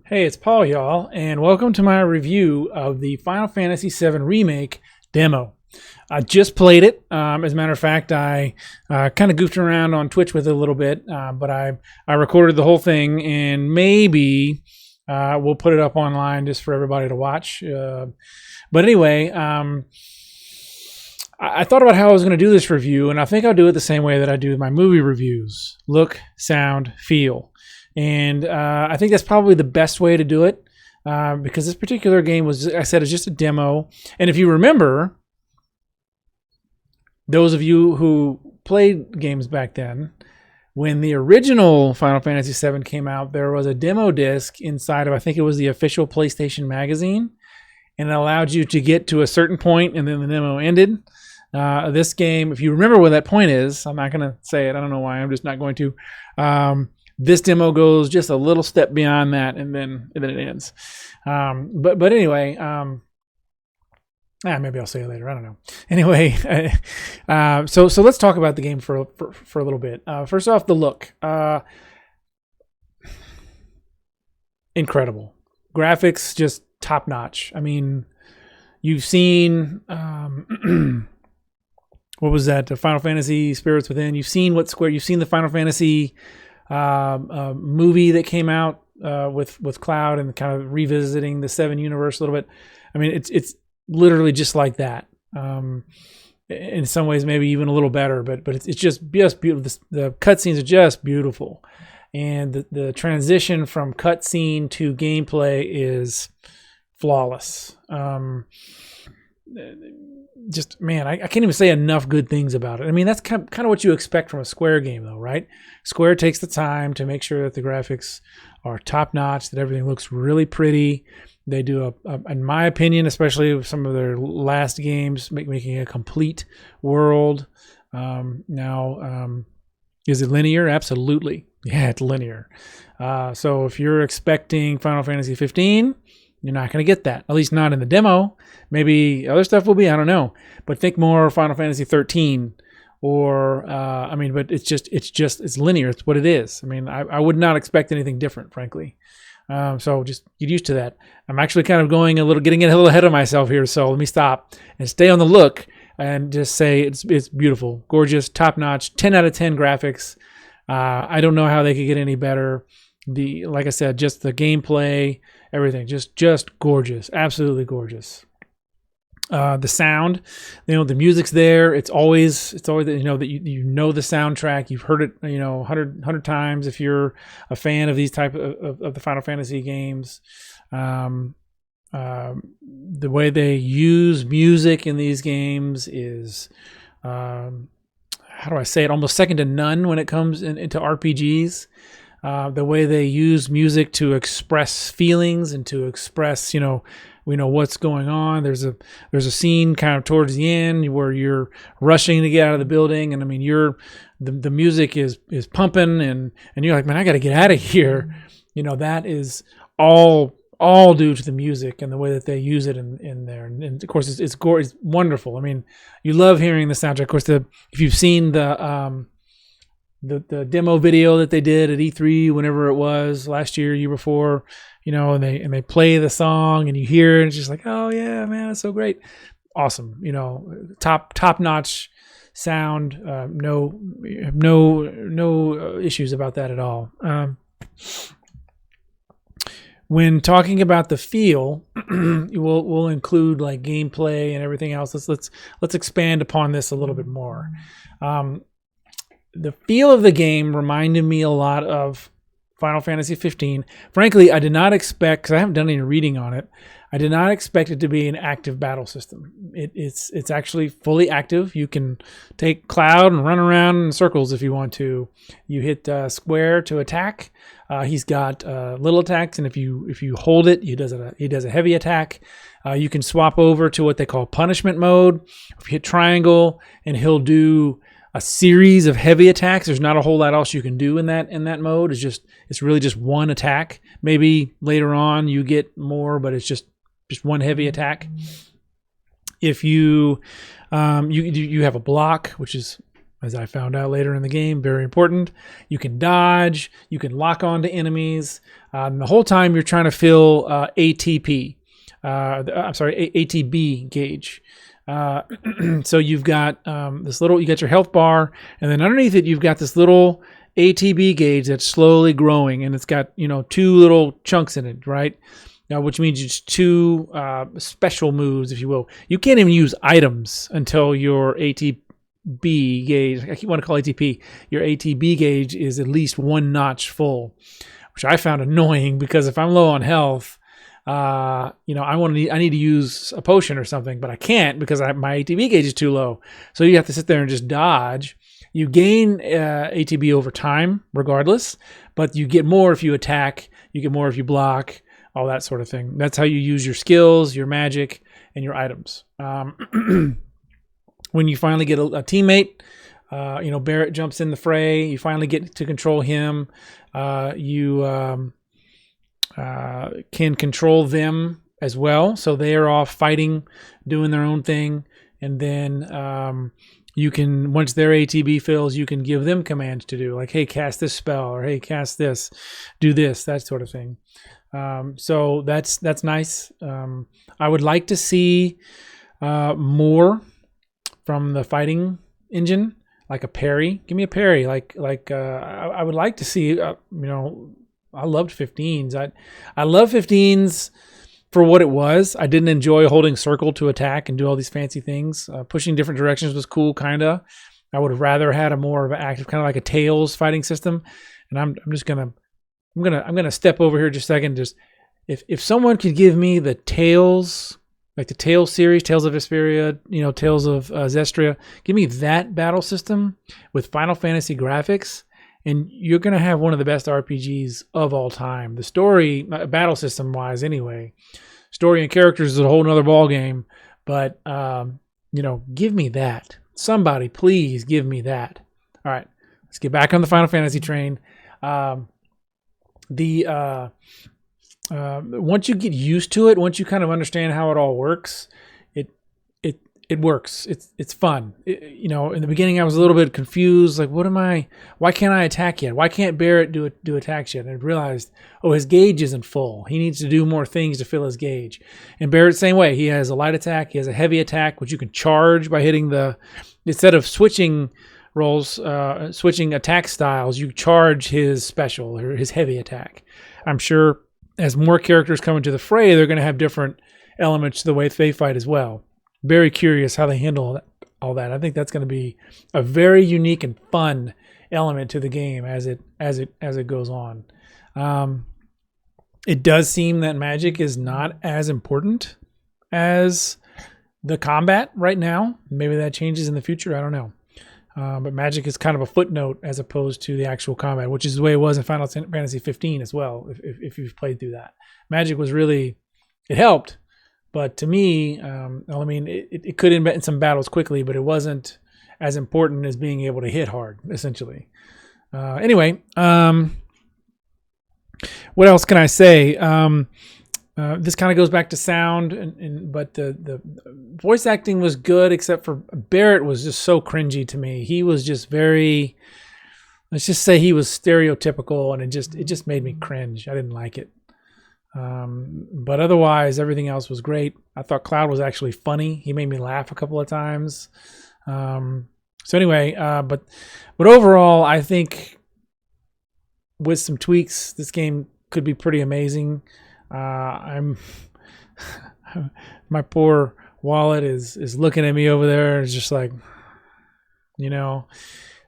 Hey, it's PaulYall, and welcome to my review of the Final Fantasy VII Remake demo. I just played it. As a matter of fact, I kind of goofed around on Twitch with it a little bit, but I recorded the whole thing, and maybe we'll put it up online just for everybody to watch. But anyway, I thought about how I was going to do this review, and I think I'll do it the same way that I do my movie reviews. Look, sound, feel. And I think that's probably the best way to do it because this particular game was, I said, it's just a demo. And if you remember, those of you who played games back then, when the original Final Fantasy VII came out, there was a demo disc inside of, I think it was the official PlayStation magazine, and it allowed you to get to a certain point, and then the demo ended. This game, if you remember where that point is, I'm not going to say it. I don't know why. I'm just not going to. This demo goes just a little step beyond that, and then it ends. But anyway, maybe I'll say it later. I don't know. Anyway, so let's talk about the game for a little bit. First off, the look. Incredible. Graphics just top notch. I mean, you've seen what was that? Final Fantasy Spirits Within. You've seen you've seen the Final Fantasy movie that came out with Cloud and kind of revisiting the Seven universe a little bit. I mean, it's literally just like that. In some ways, maybe even a little better. But it's just beautiful. The cutscenes are just beautiful, and the transition from cutscene to gameplay is flawless. Just, man, I can't even say enough good things about it. I mean, that's kind of what you expect from a Square game, though, right? Square takes the time to make sure that the graphics are top notch, that everything looks really pretty. They do in my opinion, especially with some of their last games, making a complete world. Now, is it linear? Absolutely. Yeah, it's linear. So if you're expecting Final Fantasy 15, you're not going to get that, at least not in the demo. Maybe other stuff will be, I don't know. But think more Final Fantasy 13 or, but it's linear. It's what it is. I mean, I would not expect anything different, frankly. So just get used to that. I'm actually kind of getting a little ahead of myself here. So let me stop and stay on the look and just say it's beautiful, gorgeous, top notch, 10 out of 10 graphics. I don't know how they could get any better. Like I said, just the gameplay, everything, just gorgeous, absolutely gorgeous. The sound, the music's there. It's always that that you know the soundtrack. You've heard it 100 times if you're a fan of these type of the Final Fantasy games. The way they use music in these games is how do I say it? Almost second to none when it comes into RPGs. The way they use music to express feelings and to express, we know what's going on. There's a scene kind of towards the end where you're rushing to get out of the building, and I mean the music is pumping, and you're like, man, I got to get out of here. That is all due to the music and the way that they use it in there. And of course, it's wonderful. I mean, you love hearing the soundtrack. Of course, if you've seen the demo video that they did at E3, whenever it was, last year before, and they play the song and you hear it, and it's just like, oh yeah, man, it's so great. Awesome. Top notch sound. No issues about that at all. When talking about the feel, we'll include like gameplay and everything else. Let's expand upon this a little bit more. The feel of the game reminded me a lot of Final Fantasy 15. Frankly, I did not expect, because I haven't done any reading on it, I did not expect it to be an active battle system. It's actually fully active. You can take Cloud and run around in circles if you want to. You hit square to attack. He's got little attacks, and if you hold it, he does a heavy attack. You can swap over to what they call punishment mode. If you hit triangle, and he'll do a series of heavy attacks. There's not a whole lot else you can do in that mode. It's really just one attack. Maybe later on you get more, but it's just one heavy attack. If you have a block, which is as I found out later in the game. Very important. You can dodge. You can lock on to enemies. The whole time you're trying to fill ATP. I'm sorry, ATB gauge. So you've got this little, you got your health bar, and then underneath it you've got this little ATB gauge that's slowly growing, and it's got, you know, 2 little chunks in it, right? Now, which means it's 2 special moves, if you will. You can't even use items until your ATB gauge, I keep wanting to call ATP, your ATB gauge is at least 1 notch full, which I found annoying because if I'm low on health, you know, I need to use a potion or something, but I can't because my ATB gauge is too low. So you have to sit there and just dodge. You gain ATB over time, regardless, but you get more if you attack. You get more if you block, all that sort of thing. That's how you use your skills, your magic, and your items. When you finally get a teammate, you know, Barrett jumps in the fray. You finally get to control him. You can control them as well. So they are off fighting, doing their own thing. And then you can, once their ATB fills, you can give them commands to do, like, hey, cast this spell, or hey, cast this, do this, that sort of thing. So that's nice. I would like to see more from the fighting engine, like a parry. Give me a parry. I would like to see, you know, I loved 15s. I love 15s for what it was. I didn't enjoy holding circle to attack and do all these fancy things. Pushing different directions was cool, kind of. I would have rather had a more of an active, kind of like a Tails fighting system. And I'm gonna step over here just a second. Just if someone could give me the Tails, like the Tales series, Tales of Vesperia, you know, Tales of Zestria, give me that battle system with Final Fantasy graphics, and you're going to have one of the best RPGs of all time. The story, battle system wise anyway, story and characters is a whole nother ball game, but, you know, give me that. Somebody, please give me that. All right, let's get back on the Final Fantasy train. Once you get used to it, once you kind of understand how it all works, it works. It's fun. You know, in the beginning I was a little bit confused, like, why can't I attack yet? Why can't Barrett do attacks yet? And I realized, oh, his gauge isn't full. He needs to do more things to fill his gauge. And Barrett, same way. He has a light attack, he has a heavy attack, which you can charge by hitting instead of switching roles, switching attack styles, you charge his special or his heavy attack. I'm sure as more characters come into the fray, they're going to have different elements to the way they fight as well. Very curious how they handle all that. I think that's going to be a very unique and fun element to the game as it goes on. It does seem that magic is not as important as the combat right now. Maybe that changes in the future. I don't know. But magic is kind of a footnote as opposed to the actual combat, which is the way it was in Final Fantasy 15 as well, if you've played through that. Magic was really, it helped, but to me, I mean, it could end in some battles quickly, but it wasn't as important as being able to hit hard, essentially. Anyway, what else can I say? This kind of goes back to sound, but the voice acting was good, except for Barrett was just so cringy to me. He was just very, let's just say he was stereotypical, and it just made me cringe. I didn't like it. But otherwise, everything else was great. I thought Cloud was actually funny. He made me laugh a couple of times. So anyway, but overall, I think with some tweaks, this game could be pretty amazing. My poor wallet is looking at me over there. It's just like, you know,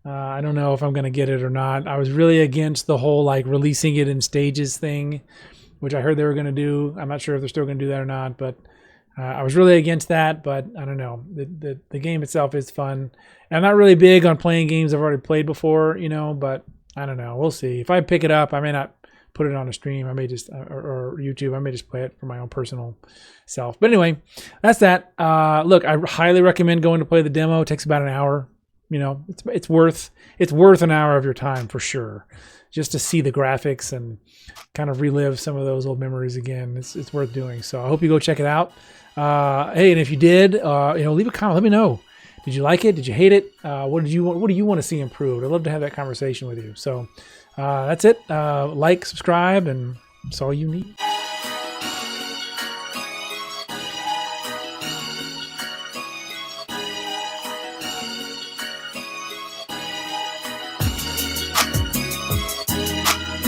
I don't know if I'm going to get it or not. I was really against the whole like releasing it in stages thing, which I heard they were going to do. I'm not sure if they're still going to do that or not, but I was really against that. But I don't know. The game itself is fun. And I'm not really big on playing games I've already played before, you know, but I don't know. We'll see. If I pick it up, I may not put it on a stream. I may just, or YouTube, I may just play it for my own personal self. But anyway, that's that. Look, I highly recommend going to play the demo. It takes about an hour. You know, it's worth an hour of your time for sure, just to see the graphics and kind of relive some of those old memories again. It's worth doing. So I hope you go check it out. Hey, and if you did, you know, leave a comment. Let me know. Did you like it? Did you hate it? What do you want to see improved? I'd love to have that conversation with you. So that's it. Like, subscribe, and that's all you need.